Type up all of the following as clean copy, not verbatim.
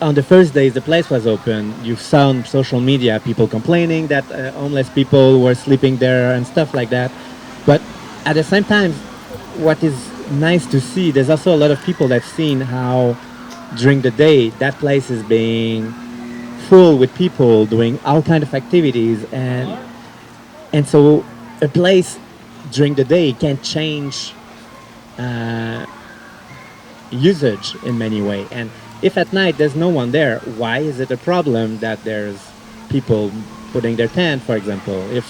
on the first days the place was open, you saw on social media people complaining that homeless people were sleeping there and stuff like that. But at the same time, what is nice to see, there's also a lot of people that've seen how during the day that place is being full with people doing all kind of activities, and so a place during the day can change usage in many ways. And if at night there's no one there, why is it a problem that there's people putting their tent, for example? If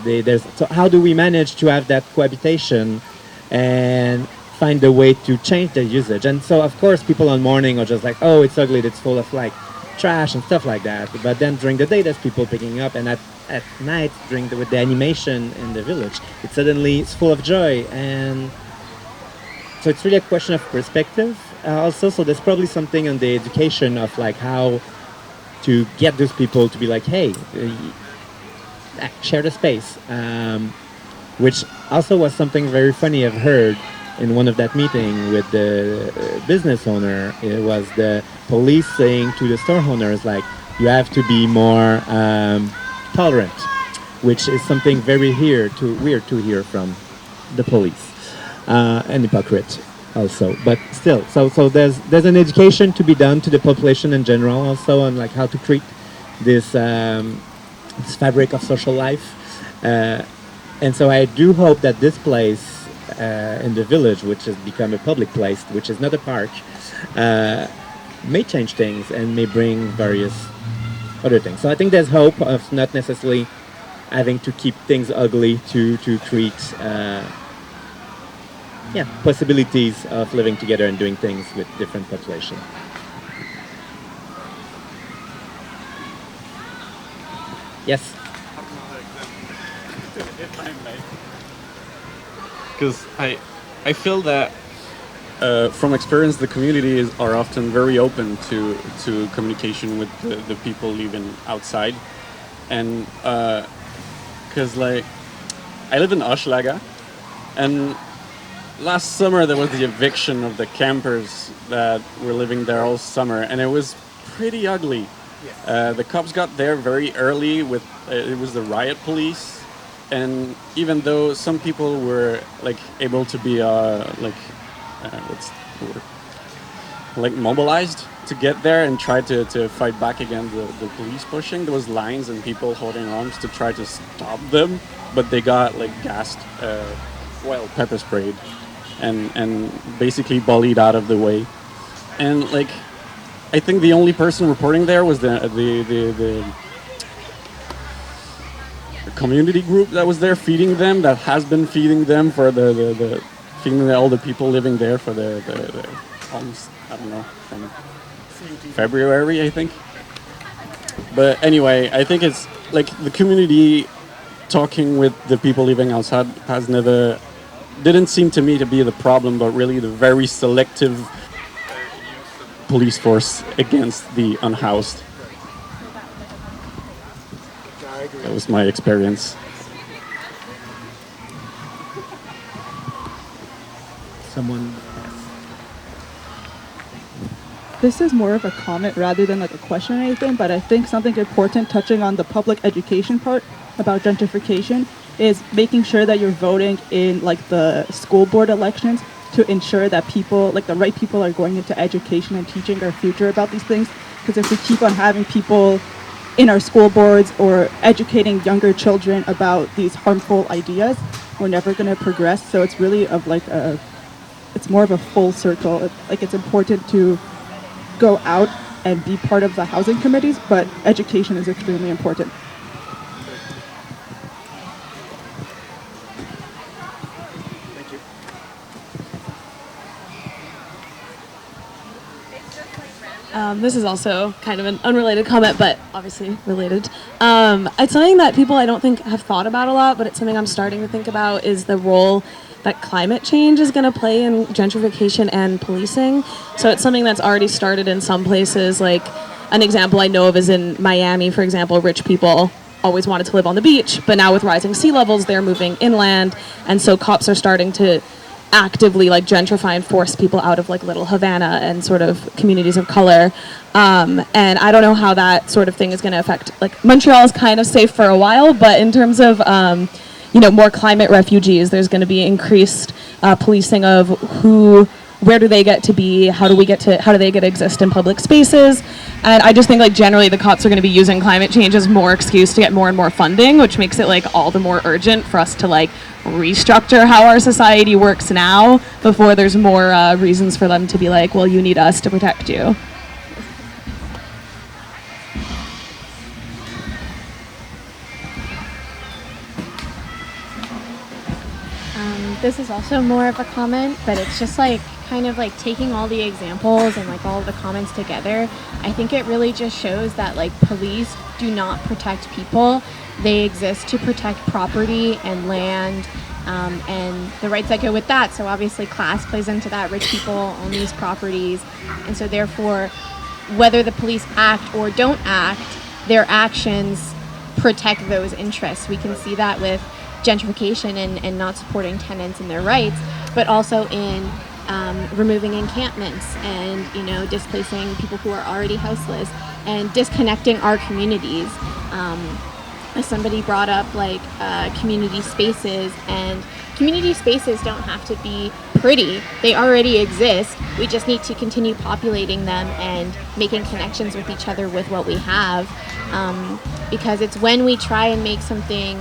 there's, so how do we manage to have that cohabitation and find a way to change the usage? And so of course people on morning are just like, oh, it's ugly, it's full of like trash and stuff like that. But then during the day there's people picking up, and at night with the animation in the village, it's full of joy. And so it's really a question of perspective also. So there's probably something on the education of like how to get those people to be like, hey, share the space, which also was something very funny I've heard in one of that meeting with the business owner. It was the police saying to the store owners, like, you have to be more tolerant, which is something very weird to hear from the police, and hypocrite also. But still, so there's an education to be done to the population in general also on like how to treat this this fabric of social life, and so I do hope that this place in the village, which has become a public place, which is not a park, may change things and may bring various other things. So I think there's hope of not necessarily having to keep things ugly to create possibilities of living together and doing things with different population. Yes. If I may, because I feel that from experience, the communities are often very open to communication with the people living outside, and because like I live in Ashlaga, and last summer there was the eviction of the campers that were living there all summer, and it was pretty ugly. The cops got there very early with it was the riot police, and even though some people were like able to be what's the word? Like mobilized to get there and try to fight back against the police pushing, there was lines and people holding arms to try to stop them, but they got like gassed, pepper sprayed, and basically bullied out of the way. And like I think the only person reporting there was the community group that was there feeding them, that has been feeding them for the feeding all the people living there for the almost, I don't know, from February, I think. But anyway, I think it's like the community talking with the people living outside didn't seem to me to be the problem, but really the very selective police force against the unhoused. That was my experience. Someone. This is more of a comment rather than like a question or anything, but I think something important touching on the public education part about gentrification is making sure that you're voting in like the school board elections to ensure that people, like the right people, are going into education and teaching our future about these things. Because if we keep on having people in our school boards or educating younger children about these harmful ideas, we're never going to progress. So it's really it's more of a full circle. It's important to go out and be part of the housing committees, but education is extremely important. This is also kind of an unrelated comment, but obviously related. It's something that people I don't think have thought about a lot, but it's something I'm starting to think about, is the role that climate change is going to play in gentrification and policing. So it's something that's already started in some places. Like an example I know of is in Miami, for example. Rich people always wanted to live on the beach, but now with rising sea levels, they're moving inland. And so cops are starting to actively like gentrify and force people out of like Little Havana and sort of communities of color. And I don't know how that sort of thing is going to affect, like Montreal is kind of safe for a while, but in terms of, more climate refugees, there's going to be increased policing of where do they get to be, how do they get to exist in public spaces. And I just think like generally the cops are going to be using climate change as more excuse to get more and more funding, which makes it like all the more urgent for us to like restructure how our society works now before there's more reasons for them to be like, well, you need us to protect you. This is also more of a comment, but it's just like kind of like taking all the examples and like all of the comments together. I think it really just shows that like police do not protect people. They exist to protect property and land and the rights that go with that. So obviously class plays into that. Rich people own these properties. And so therefore, whether the police act or don't act, their actions protect those interests. We can see that with gentrification and not supporting tenants and their rights, but also in removing encampments and displacing people who are already houseless and disconnecting our communities. As somebody brought up like community spaces, and community spaces don't have to be pretty. They already exist. We just need to continue populating them and making connections with each other with what we have, because it's when we try and make something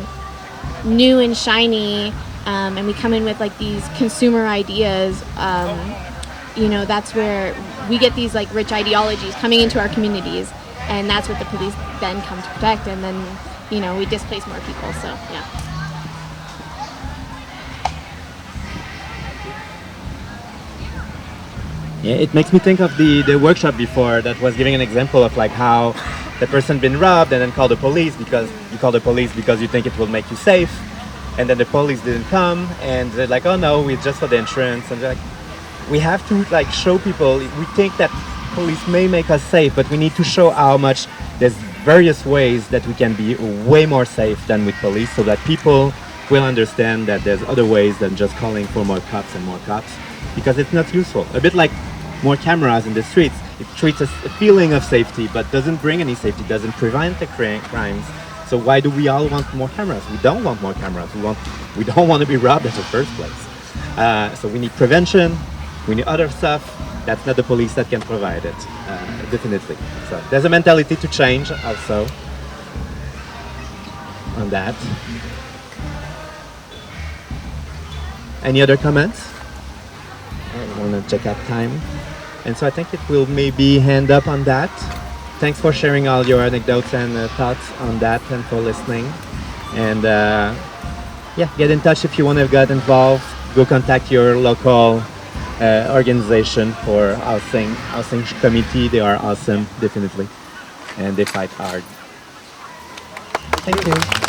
new and shiny, and we come in with like these consumer ideas, that's where we get these like rich ideologies coming into our communities, and that's what the police then come to protect, and then we displace more people. So yeah. Yeah, it makes me think of the workshop before that was giving an example of like how the person been robbed and then call the police because you call the police because you think it will make you safe, and then the police didn't come and they're like, oh no, it's just for the insurance. And they're like, we have to like show people, we think that police may make us safe, but we need to show how much there's various ways that we can be way more safe than with police, so that people will understand that there's other ways than just calling for more cops and more cops, because it's not useful. A bit like more cameras in the streets. It creates a feeling of safety, but doesn't bring any safety, doesn't prevent the crimes. So why do we all want more cameras? We don't want more cameras. We don't want to be robbed in the first place. So we need prevention. We need other stuff. That's not the police that can provide it, definitely. So there's a mentality to change also on that. Any other comments? I want to check out time. And so I think it will maybe hand up on that. Thanks for sharing all your anecdotes and thoughts on that, and for listening. And get in touch if you want to get involved. Go contact your local organization for housing committee. They are awesome, definitely. And they fight hard. Thank you.